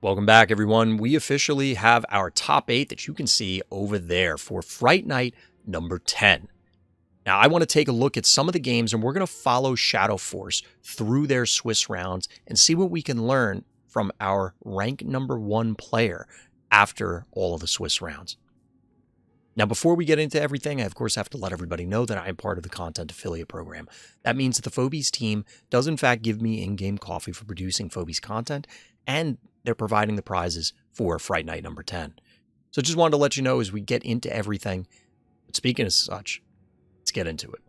Welcome back, everyone. We officially have our top 8 that you can see over there for Fright Night number 10. Now, I want to take a look at some of the games, and we're going to follow Shadowforce through their Swiss rounds and see what we can learn from our rank number 1 player after all of the Swiss rounds. Now, before we get into everything, I, of course, have to let everybody know that I am part of the content affiliate program. That means that the Phobies team does, in fact, give me in-game coffee for producing Phobies content, and they're providing the prizes for Fright Night number 10. So just wanted to let you know as we get into everything. But speaking as such, let's get into it.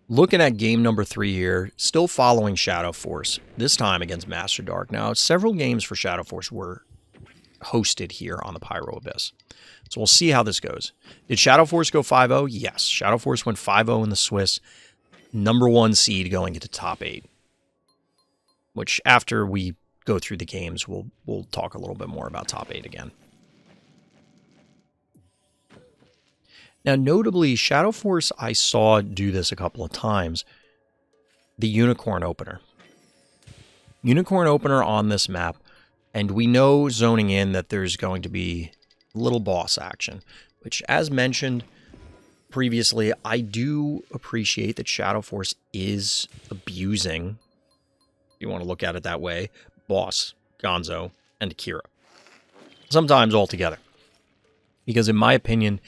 Looking at game number 3 here, still following Shadowforce, this time against Masterdarksh. Now, several games for Shadowforce were hosted here on the Pyro Abyss. So we'll see how this goes. Did Shadowforce go 5-0? Yes. Shadowforce went 5-0 in the Swiss. Number 1 seed going into top 8. Which, after we go through the games, we'll talk a little bit more about top 8 again. Now, notably, Shadowforce I saw do this a couple of times. The Unicorn Opener. Unicorn Opener on this map. And we know zoning in that there's going to be little boss action, which, as mentioned previously, I do appreciate that Shadowforce is abusing, if you want to look at it that way, Boss, Gonzo, and Akira. Sometimes all together. Because in my opinion,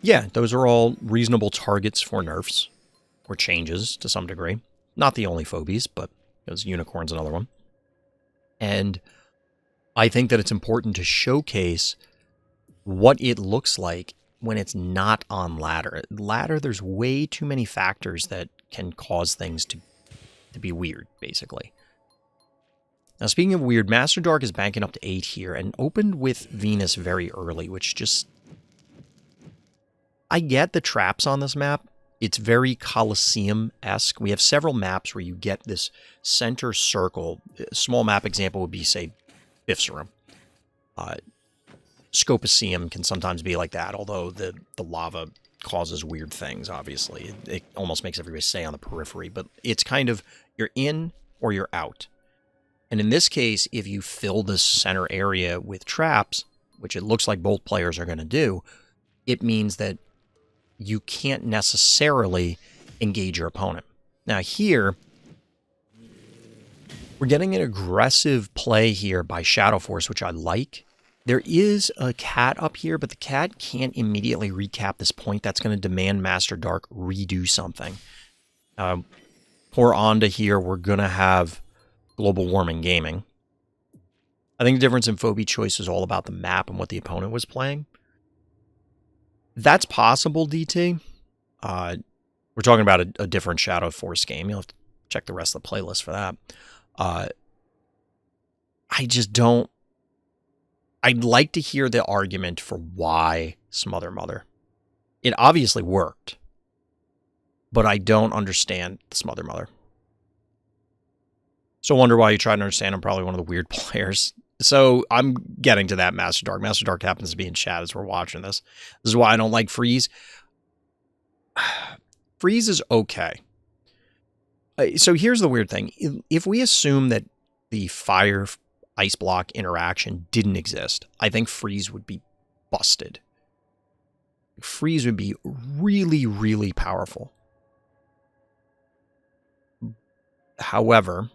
yeah, those are all reasonable targets for nerfs, or changes to some degree. Not the only Phobies, but because Unicorn's another one. And I think that it's important to showcase what it looks like when it's not on ladder. Ladder, there's way too many factors that can cause things to be weird, basically. Now, speaking of weird, Masterdarksh is banking up to 8 here and opened with Venus very early, which just... I get the traps on this map. It's very Colosseum-esque. We have several maps where you get this center circle. A small map example would be, say, Bifsarum. Scoposeum can sometimes be like that, although the lava causes weird things, obviously. It almost makes everybody stay on the periphery, but it's kind of, you're in or you're out. And in this case, if you fill this center area with traps, which it looks like both players are going to do, it means that you can't necessarily engage your opponent. Now here, we're getting an aggressive play here by Shadowforce, which I like. There is a cat up here, but the cat can't immediately recap this point. That's going to demand Masterdarksh redo something. Pour onto here, we're going to have Global Warming Gaming. I think the difference in Phobie choice is all about the map and what the opponent was playing. That's possible, DT. We're talking about a different Shadowforce game. You'll have to check the rest of the playlist for that. I just don't... I'd like to hear the argument for why Smother Mother. It obviously worked, but I don't understand the Smother Mother. So wonder why you try to understand. I'm probably one of the weird players. So I'm getting to that Masterdarksh. Masterdarksh happens to be in chat as we're watching this. This is why I don't like Freeze. Freeze is okay. So here's the weird thing. If we assume that the fire ice block interaction didn't exist, I think Freeze would be busted. Freeze would be really, really powerful. However,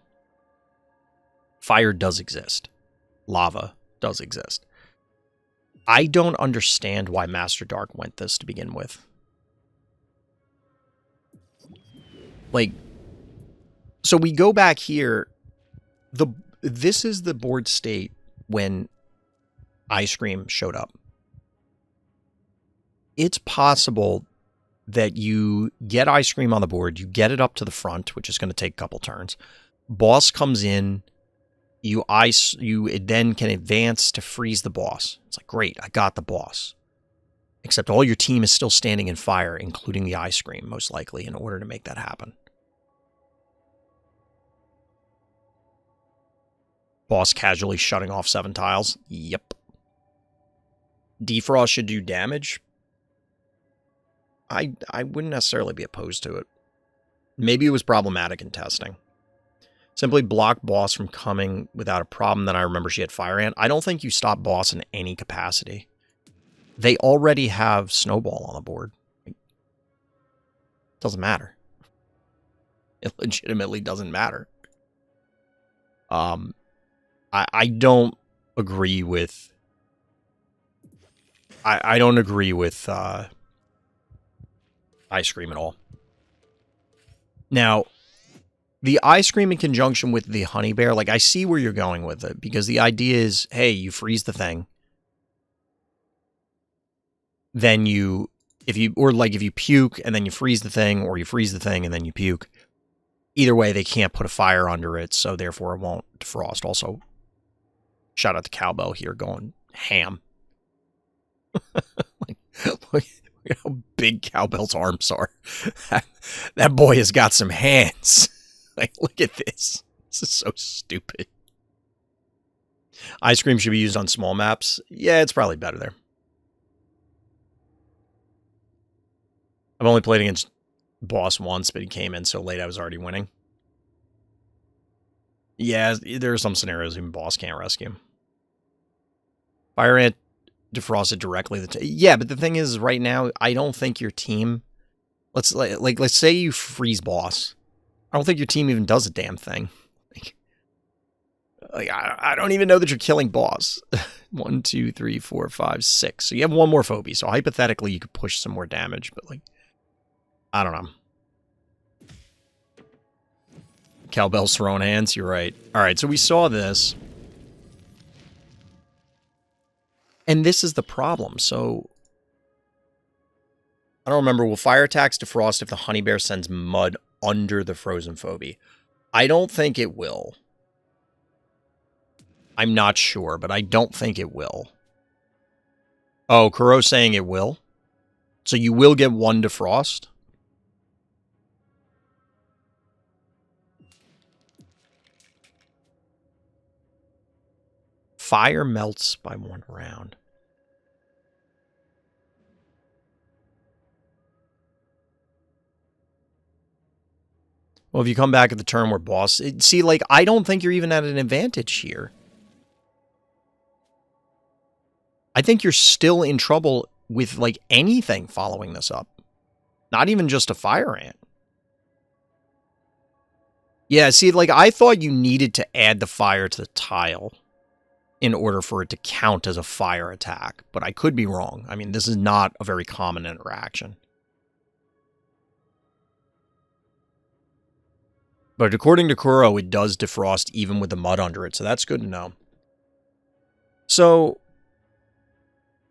fire does exist. Lava does exist. I don't understand why Masterdarksh went this to begin with. Like, so we go back here. This is the board state when Ice Cream showed up. It's possible that you get Ice Cream on the board, you get it up to the front, which is going to take a couple turns. Boss comes in, you then can advance to freeze the boss. It's like, great, I got the boss. Except all your team is still standing in fire, including the Ice Cream, most likely, in order to make that happen. Boss casually shutting off 7 tiles. Yep. defrost should do damage. I wouldn't necessarily be opposed to it. Maybe it was problematic in testing. Simply block boss from coming without a problem. Then I remember she had Fire Ant. I don't think you stop boss in any capacity. They already have Snowball on the board. It doesn't matter. It legitimately doesn't matter. I don't agree with... I don't agree with Ice Cream at all. Now, the Ice Cream in conjunction with the Honey Bear, like, I see where you're going with it, because the idea is, hey, you freeze the thing. Then if you puke and then you freeze the thing, or you freeze the thing and then you puke, either way, they can't put a fire under it, so therefore it won't defrost. Also, shout out to Cowbell here going ham. Look how big Cowbell's arms are. That boy has got some hands. Like, look at this. This is so stupid. Ice Cream should be used on small maps. Yeah, it's probably better there. I've only played against boss once, but he came in so late I was already winning. Yeah, there are some scenarios even boss can't rescue him. Fire Ant defrosted directly. Yeah, but the thing is, right now, I don't think your team... Let's say you freeze boss. I don't think your team even does a damn thing. I don't even know that you're killing boss. 1, 2, 3, 4, 5, 6. So you have one more phobie. So hypothetically, you could push some more damage, but like, I don't know. Cowbell's throwing hands. You're right. All right, so we saw this. And this is the problem. So I don't remember. Will fire attacks defrost if the Honey Bear sends mud under the frozen phobie? I don't think it will. I'm not sure, but I don't think it will. Oh, Kuro's saying it will? So you will get one defrost? Fire melts by 1 round. Well, if you come back at the turn where boss... See, like, I don't think you're even at an advantage here. I think you're still in trouble with, like, anything following this up. Not even just a Fire Ant. Yeah, see, like, I thought you needed to add the fire to the tile in order for it to count as a fire attack. But I could be wrong. I mean, this is not a very common interaction. But according to Kuro, it does defrost even with the mud under it, so that's good to know. So,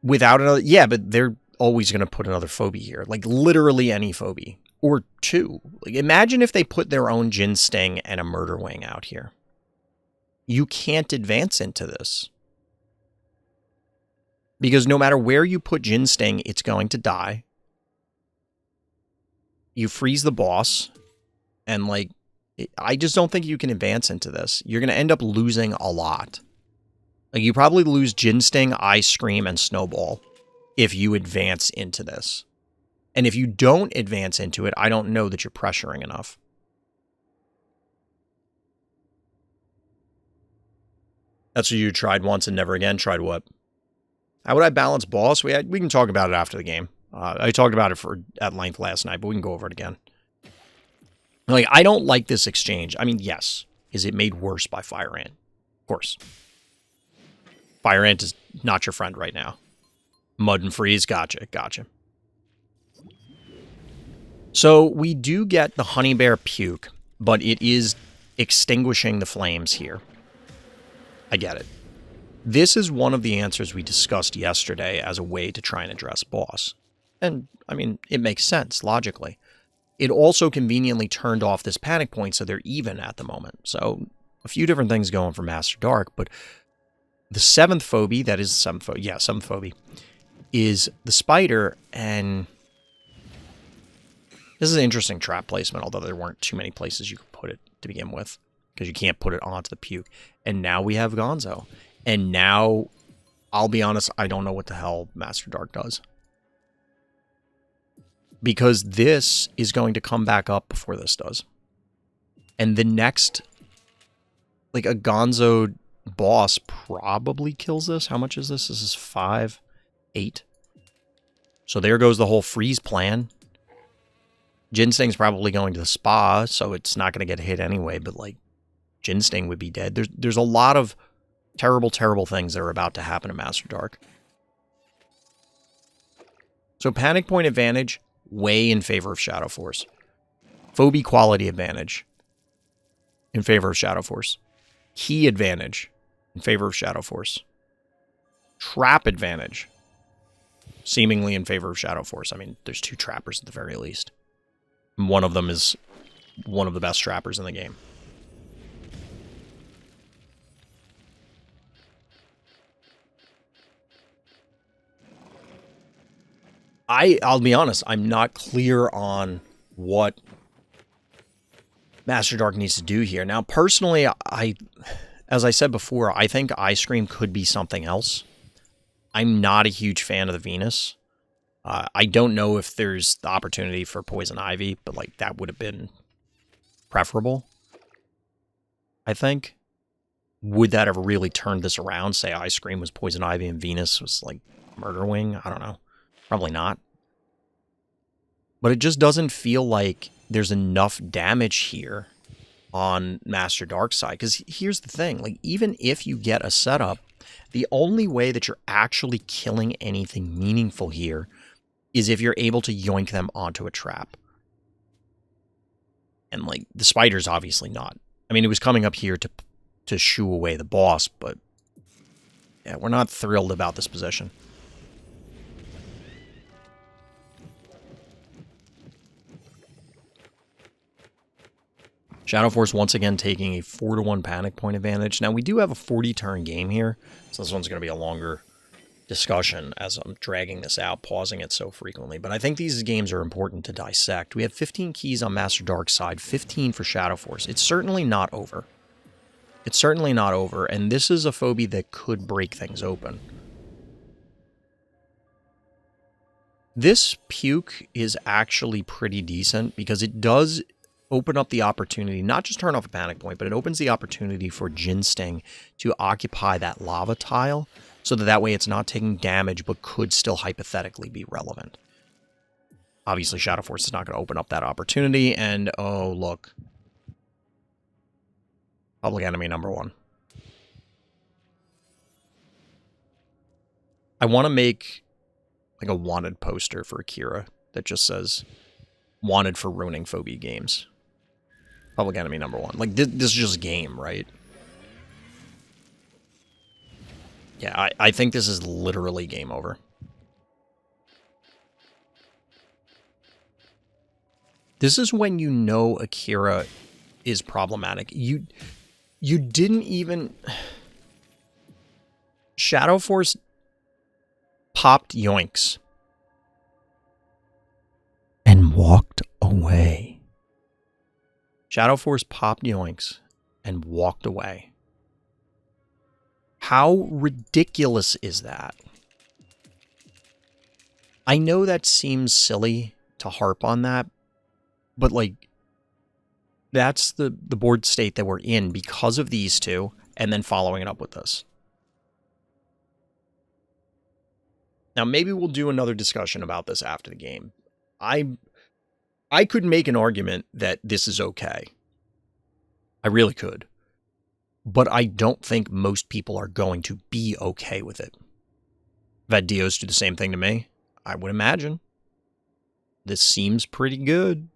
without another... Yeah, but they're always going to put another phobie here. Like, literally any phobie. Or 2. Like, imagine if they put their own Jin Sting and a Murder Wing out here. You can't advance into this. Because no matter where you put Jin Sting, it's going to die. You freeze the boss, and, like... I just don't think you can advance into this. You're going to end up losing a lot. Like, you probably lose Jin Sting, Ice Scream, and Snowball if you advance into this. And if you don't advance into it, I don't know that you're pressuring enough. That's what you tried once and never again. Tried what? How would I balance boss? We can talk about it after the game. I talked about it at length last night, but we can go over it again. Like, I don't like this exchange. I mean, yes. Is it made worse by Fire Ant? Of course. Fire Ant is not your friend right now. Mud and Freeze, gotcha. So, we do get the Honey Bear puke, but it is extinguishing the flames here. I get it. This is one of the answers we discussed yesterday as a way to try and address boss. And, I mean, it makes sense, logically. It also conveniently turned off this panic point, so they're even at the moment. So, a few different things going for Masterdarksh, but the 7th phobie, that is 7th phobie, yeah, 7th phobie, is the spider, and this is an interesting trap placement, although there weren't too many places you could put it to begin with, because you can't put it onto the puke. And now we have Gonzo. And now I'll be honest, I don't know what the hell Masterdarksh does. Because this is going to come back up before this does. And the next, like, a Gonzo boss probably kills this. How much is this? This is 5, 8. So there goes the whole freeze plan. Ginsting's probably going to the spa, so it's not going to get hit anyway, but, like, Ginsting would be dead. There's a lot of terrible, terrible things that are about to happen in Masterdarksh. So panic point advantage, way in favor of Shadowforce. Phobie quality advantage, in favor of Shadowforce. Key advantage, in favor of Shadowforce. Trap advantage, seemingly in favor of Shadowforce. I mean, there's 2 trappers at the very least. And one of them is one of the best trappers in the game. I'll be honest, I'm not clear on what Masterdarksh needs to do here. Now, personally, as I said before, I think Ice Cream could be something else. I'm not a huge fan of the Venus. I don't know if there's the opportunity for Poison Ivy, but, like, that would have been preferable, I think. Would that have really turned this around? Say Ice Cream was Poison Ivy and Venus was, like, Murder Wing? I don't know. Probably not. But it just doesn't feel like there's enough damage here on Masterdarksh side. Because here's the thing. Like, even if you get a setup, the only way that you're actually killing anything meaningful here is if you're able to yoink them onto a trap. And, like, the spider's obviously not. I mean, it was coming up here to shoo away the boss, but yeah, we're not thrilled about this position. Shadowforce once again taking a 4-1 panic point advantage. Now, we do have a 40-turn game here, so this one's going to be a longer discussion as I'm dragging this out, pausing it so frequently. But I think these games are important to dissect. We have 15 keys on Masterdarksh side, 15 for Shadowforce. It's certainly not over. It's certainly not over, and this is a phobie that could break things open. This puke is actually pretty decent because it does open up the opportunity, not just turn off a panic point, but it opens the opportunity for Ginsting to occupy that lava tile so that way it's not taking damage but could still hypothetically be relevant. Obviously, Shadowforce is not going to open up that opportunity, and oh, look. Public enemy number 1. I want to make like a wanted poster for Akira that just says, wanted for ruining phobia games. Public enemy number 1. Like, this is just game, right? Yeah, I think this is literally game over. This is when you know Akira is problematic. You didn't even... Shadowforce popped yoinks and walked away. Shadowforce popped yoinks and walked away. How ridiculous is that? I know that seems silly to harp on that, but, like, that's the board state that we're in because of these two, and then following it up with this. Now, maybe we'll do another discussion about this after the game. I could make an argument that this is okay. I really could. But I don't think most people are going to be okay with it. That Dios do the same thing to me? I would imagine. This seems pretty good.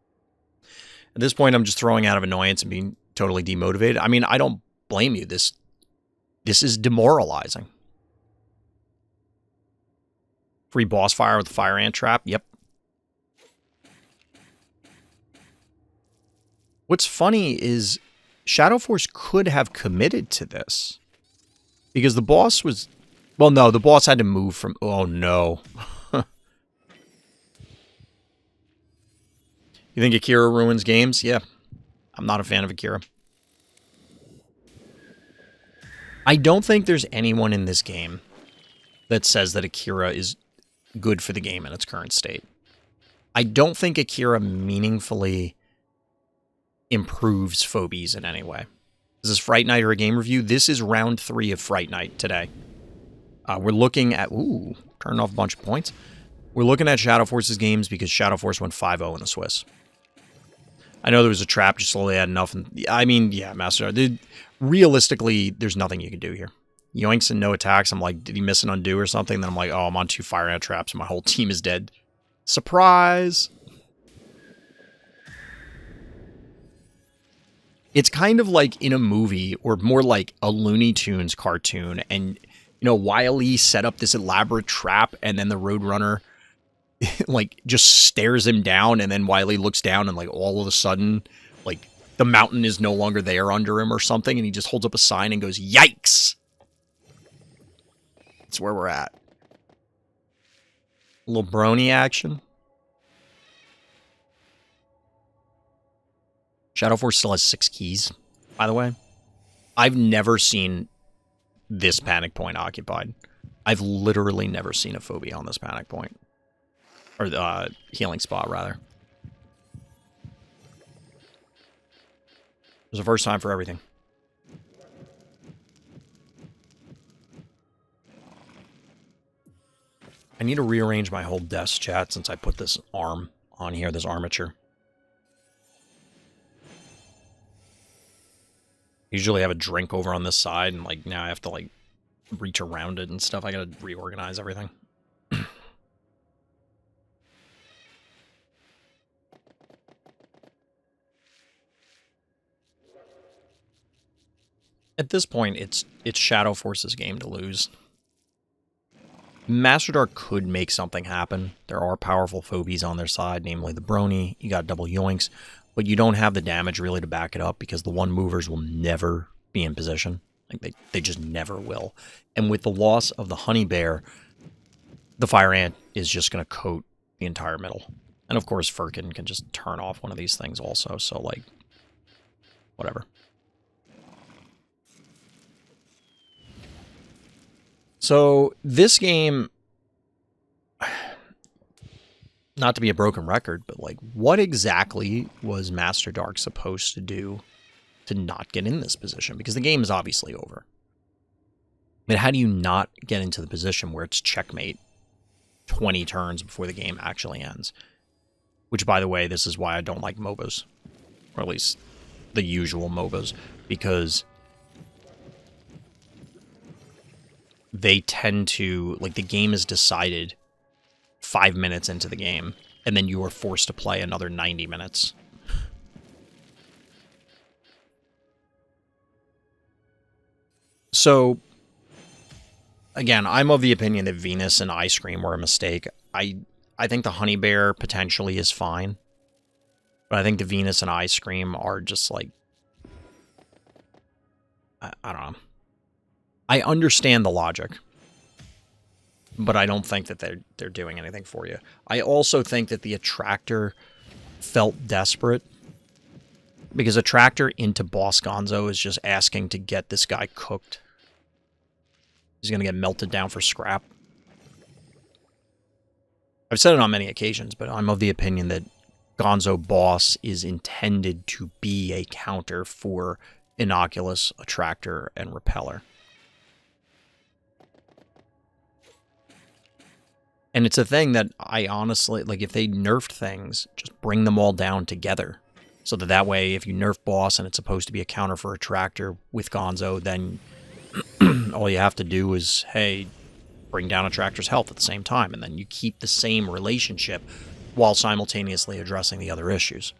At this point, I'm just throwing out of annoyance and being totally demotivated. I mean, I don't blame you. This is demoralizing. Free boss fire with the fire ant trap? Yep. What's funny is Shadowforce could have committed to this. Because the boss was... Well, no, the boss had to move from... Oh, no. You think Akira ruins games? Yeah. I'm not a fan of Akira. I don't think there's anyone in this game that says that Akira is good for the game in its current state. I don't think Akira meaningfully improves Phobies in any way. Is this Fright Night or a game review? This is round 3 of Fright Night today. We're looking at... Ooh, turning off a bunch of points. We're looking at Shadowforce's games because Shadowforce went 5-0 in the Swiss. I know there was a trap, just slowly had enough. I mean, yeah, Masterdarksh. Realistically, there's nothing you can do here. Yoinks and no attacks. I'm like, did he miss an undo or something? Then I'm like, oh, I'm on 2 fire ant traps and my whole team is dead. Surprise! It's kind of like in a movie, or more like a Looney Tunes cartoon, and, you know, Wile E set up this elaborate trap, and then the Roadrunner, like, just stares him down, and then Wile E looks down, and, like, all of a sudden, like, the mountain is no longer there under him or something, and he just holds up a sign and goes, yikes! That's where we're at. A little brony action. Shadowforce still has 6 keys, by the way. I've never seen this panic point occupied. I've literally never seen a phobia on this panic point. Or the healing spot, rather. There's a first time for everything. I need to rearrange my whole desk, chat, since I put this arm on here, this armature. Usually I have a drink over on this side, and, like, now I have to, like, reach around it and stuff. I gotta reorganize everything. At this point, it's Shadowforce's game to lose. Masterdarksh could make something happen. There are powerful phobies on their side, namely the Brony. You got double yoinks, but you don't have the damage really to back it up because the one movers will never be in position. Like they just never will. And with the loss of the honey bear, the fire ant is just going to coat the entire middle. And of course, Firkin can just turn off one of these things also. So, like, whatever. So this game, not to be a broken record, but, like, what exactly was Masterdarksh supposed to do to not get in this position? Because the game is obviously over. I mean, how do you not get into the position where it's checkmate 20 turns before the game actually ends? Which, by the way, this is why I don't like MOBAs. Or at least the usual MOBAs. Because they tend to, like, the game is decided 5 minutes into the game, and then you are forced to play another 90 minutes. So, again, I'm of the opinion that Venus and Ice Cream were a mistake. I think the Honey Bear potentially is fine, but I think the Venus and Ice Cream are just, like, I don't know. I understand the logic, but I don't think that they're doing anything for you. I also think that the Attractor felt desperate, because Attractor into Boss Gonzo is just asking to get this guy cooked. He's going to get melted down for scrap. I've said it on many occasions, but I'm of the opinion that Gonzo Boss is intended to be a counter for Innocuous, Attractor, and Repeller. And it's a thing that I honestly, like, if they nerfed things, just bring them all down together. So that way, if you nerf Boss and it's supposed to be a counter for Attractor with Gonzo, then all you have to do is, hey, bring down Attractor's health at the same time, and then you keep the same relationship while simultaneously addressing the other issues.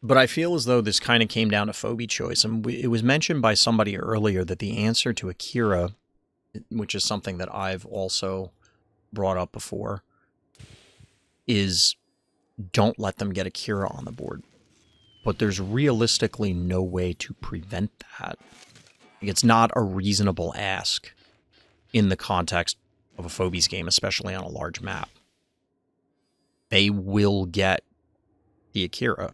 But I feel as though this kind of came down to phobia choice. And it was mentioned by somebody earlier that the answer to Akira, which is something that I've also brought up before, is don't let them get Akira on the board. But there's realistically no way to prevent that It's not a reasonable ask in the context of a Phobies game, especially on a large map. They will get the Akira.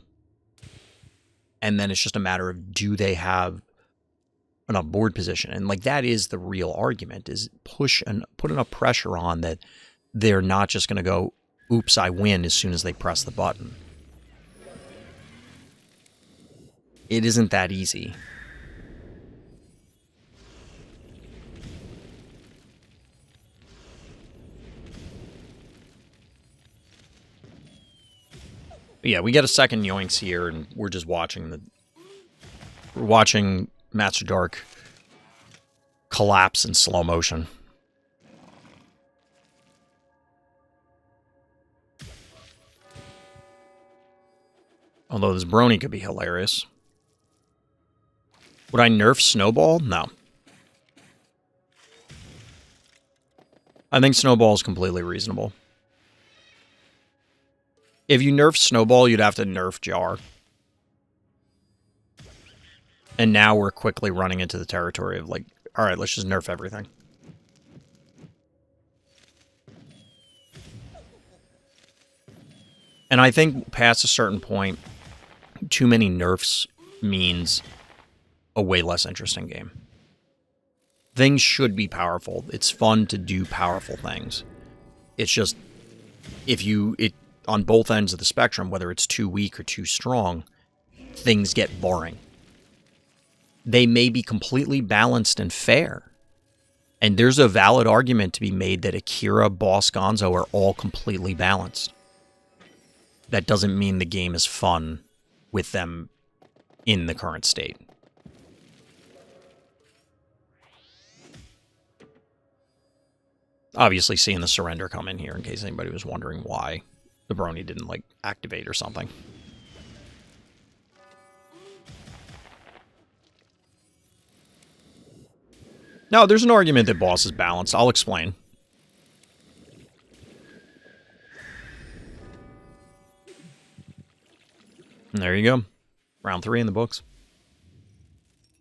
And then it's just a matter of, do they have enough board position? And like, that is the real argument, is push and put enough pressure on that they're not just going to go, oops, I win as soon as they press the button. It isn't that easy. But yeah, we get a second yoinks here, and we're just watching Masterdarksh collapse in slow motion. Although this Brony could be hilarious. Would I nerf Snowball? No. I think Snowball is completely reasonable. If you nerf Snowball, you'd have to nerf Jar. And now we're quickly running into the territory of like, all right, let's just nerf everything. And I think past a certain point, too many nerfs means a way less interesting game. Things should be powerful. It's fun to do powerful things. It's just, on both ends of the spectrum, whether it's too weak or too strong, things get boring. They may be completely balanced and fair. And there's a valid argument to be made that Akira, Boss, Gonzo are all completely balanced. That doesn't mean the game is fun with them in the current state. Obviously, seeing the surrender come in here in case anybody was wondering why the Brony didn't, like, activate or something. No, there's an argument that Boss is balanced. I'll explain. And there you go. Round 3 in the books.